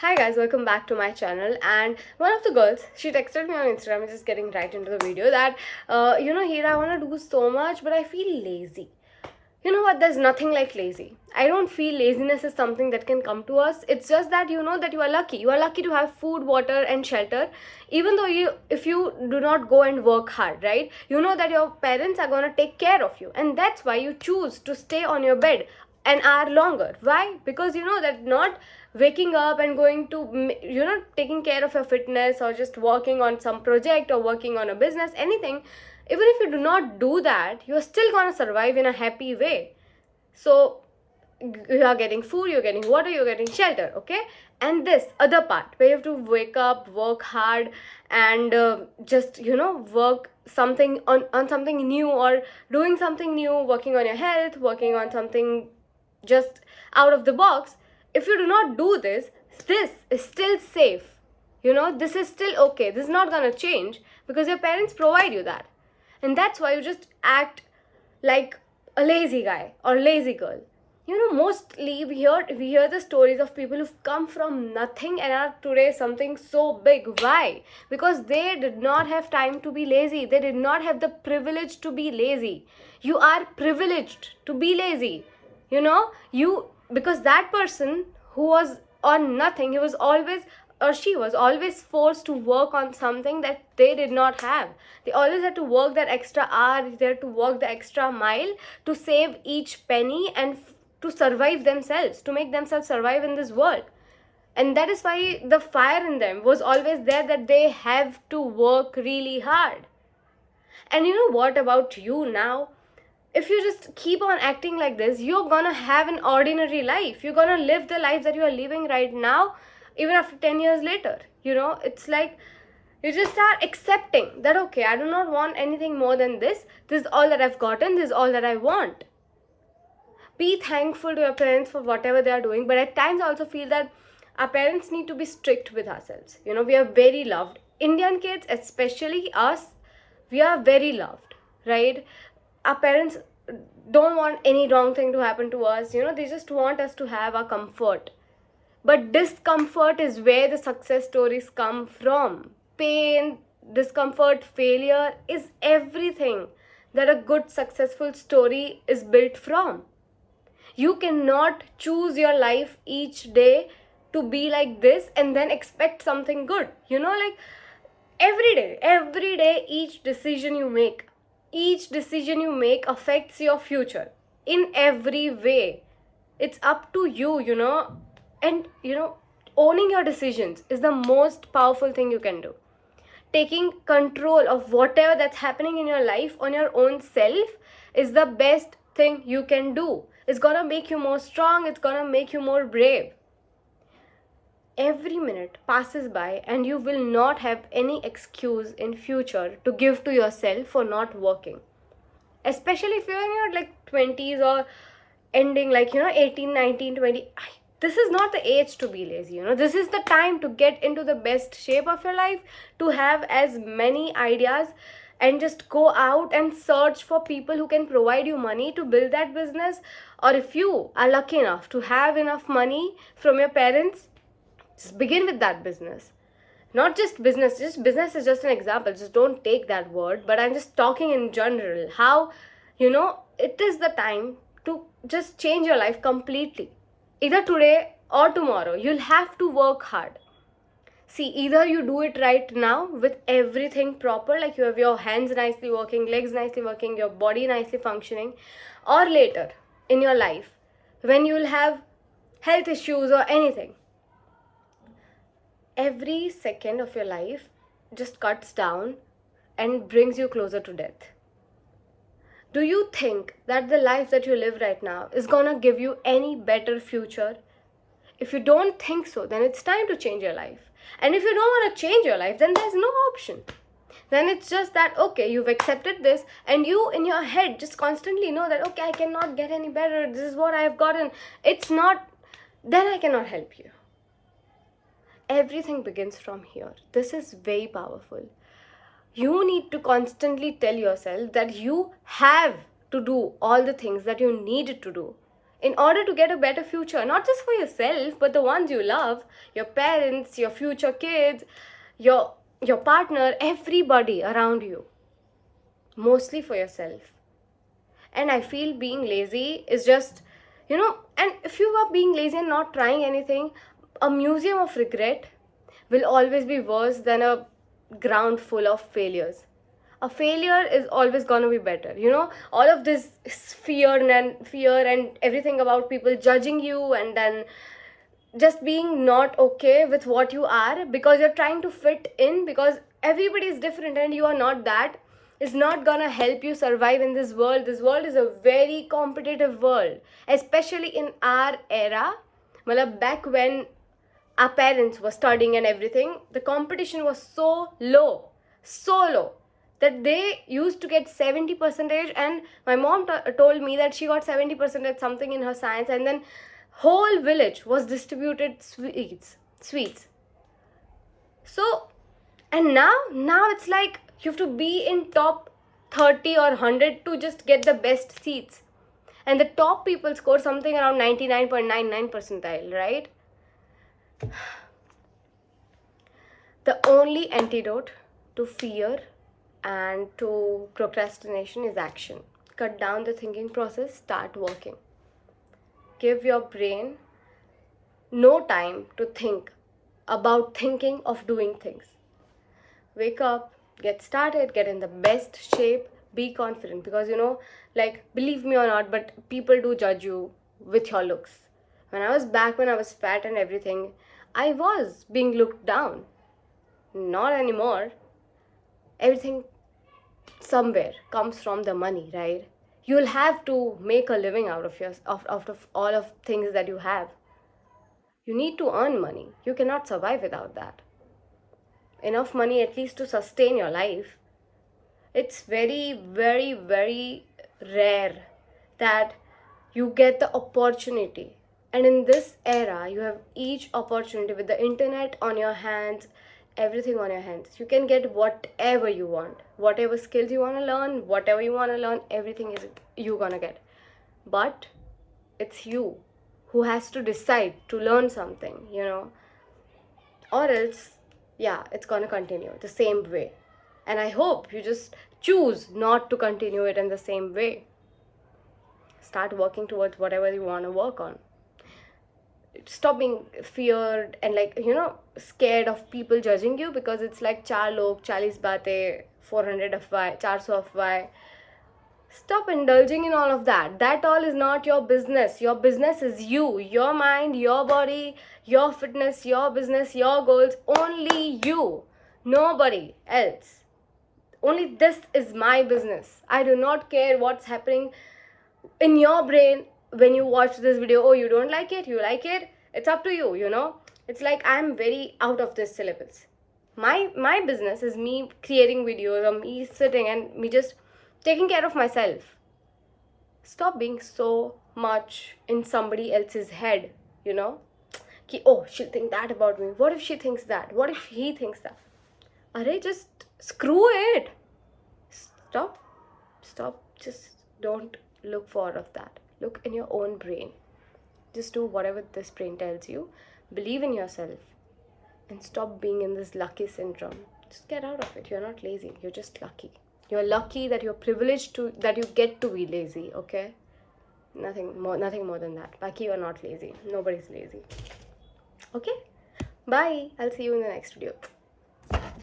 Hi guys, welcome back to my channel. And one of the girls, she texted me on Instagram, just getting right into the video, that here I want to do so much, but I feel lazy. You know what? There's nothing like lazy. I don't feel laziness is something that can come to us. It's just that you know that you are lucky. You are lucky to have food, water, and shelter. Even though if you do not go and work hard, right? You know that your parents are gonna take care of you, and that's why you choose to stay on your bed an hour longer. Why? Because you know that not waking up and going to taking care of your fitness or just working on some project or working on a business, anything, even if you do not do that, you're still gonna survive in a happy way. So you are getting food, you're getting water, you're getting shelter, okay? And this other part where you have to wake up, work hard, and just work something on something new, or doing something new, working on your health, working on something just out of the box. If you do not do this is still safe. This is still okay. This is not gonna change because your parents provide you that. And that's why you just act like a lazy guy or lazy girl. Mostly we hear the stories of people who've come from nothing and are today something so big. Why? Because they did not have time to be lazy. They did not have the privilege to be lazy. You are privileged to be lazy. You because that person who was on nothing, he was always, or she was always, forced to work on something that they did not have. They always had to work that extra hour, they had to work the extra mile to save each penny and to survive themselves, to make themselves survive in this world. And that is why the fire in them was always there, that they have to work really hard. And you know what about you now? If you just keep on acting like this, you're gonna have an ordinary life. You're gonna live the life that you are living right now, even after 10 years later. It's like you just are accepting that, okay, I do not want anything more than this. This is all that I've gotten, this is all that I want. Be thankful to your parents for whatever they are doing, but at times I also feel that our parents need to be strict with ourselves. We are very loved. Indian kids, especially us, we are very loved, right? Our parents don't want any wrong thing to happen to us. They just want us to have our comfort. But discomfort is where the success stories come from. Pain, discomfort, failure is everything that a good successful story is built from. You cannot choose your life each day to be like this and then expect something good. Like every day, each decision you make affects your future in every way. It's up to you. And owning your decisions is the most powerful thing you can do. Taking control of whatever that's happening in your life on your own self is the best thing you can do. It's gonna make you more strong, it's gonna make you more brave. Every minute passes by and you will not have any excuse in future to give to yourself for not working, especially if you're in your like 20s or ending, like 18, 19, 20. This is not the age to be lazy. This is the time to get into the best shape of your life, to have as many ideas, and just go out and search for people who can provide you money to build that business. Or if you are lucky enough to have enough money from your parents, just begin with that business. Not just business, just business is just an example. Just don't take that word, but I'm just talking in general. How, it is the time to just change your life completely. Either today or tomorrow, you'll have to work hard. See, either you do it right now with everything proper, like you have your hands nicely working, legs nicely working, your body nicely functioning, or later in your life when you'll have health issues or anything. Every second of your life just cuts down and brings you closer to death. Do you think that the life that you live right now is gonna give you any better future? If you don't think so, then it's time to change your life. And if you don't want to change your life, then there's no option. Then it's just that, okay, you've accepted this, and you in your head just constantly know that, okay, I cannot get any better, this is what I have gotten. It's not, then I cannot help you. Everything begins from here. This is very powerful. You need to constantly tell yourself that you have to do all the things that you needed to do in order to get a better future, not just for yourself, but the ones you love, your parents, your future kids, your partner, everybody around you. Mostly for yourself. And I feel being lazy is just, and if you are being lazy and not trying anything, a museum of regret will always be worse than a ground full of failures. A failure is always going to be better. All of this fear and everything about people judging you, and then just being not okay with what you are because you're trying to fit in, because everybody is different and you are not that, is not gonna help you survive in this world. This world is a very competitive world, especially in our era. Well, back when our parents were studying and everything, the competition was so low that they used to get 70 percentage, and my mom told me that she got 70% at something in her science, and then whole village was distributed sweets. So, and now it's like you have to be in top 30 or 100 to just get the best seats, and the top people score something around 99.99 percentile, right? The only antidote to fear and to procrastination is action. Cut down the thinking process, start working. Give your brain no time to think about thinking of doing things. Wake up, get started, get in the best shape, be confident, because like, believe me or not, but people do judge you with your looks. When I was fat and everything, I was being looked down. Not anymore. Everything somewhere comes from the money, right? You'll have to make a living out of all of things that you have. You need to earn money. You cannot survive without that. Enough money at least to sustain your life. It's very, very, very rare that you get the opportunity. And in this era, you have each opportunity with the internet on your hands, everything on your hands. You can get whatever you want, whatever skills you want to learn, whatever you want to learn, everything is you gonna get. But it's you who has to decide to learn something, or else, yeah, it's gonna continue the same way. And I hope you just choose not to continue it in the same way. Start working towards whatever you want to work on. Stop being feared and scared of people judging you, because it's like char log 40 baatein, 400 afwai, 400 afwai. Stop indulging in all of that. That all is not your business. Your business is you, your mind, your body, your fitness, your business, your goals. Only you, nobody else. Only this is my business. I do not care what's happening in your brain when you watch this video. Oh, you don't like it, you like it, it's up to you. It's like I'm very out of this syllabus. My business is me creating videos, or me sitting and me just taking care of myself. Stop being so much in somebody else's head. Oh, she'll think that about me, what if she thinks that, what if he thinks that? Arey, just screw it. Stop, just don't look for of that. Look in your own brain. Just do whatever this brain tells you. Believe in yourself and stop being in this lucky syndrome. Just get out of it. You're not lazy, you're just lucky. You're lucky that you're privileged that you get to be lazy, okay? Nothing more than that. Baki, you're not lazy. Nobody's lazy. Okay? Bye. I'll see you in the next video.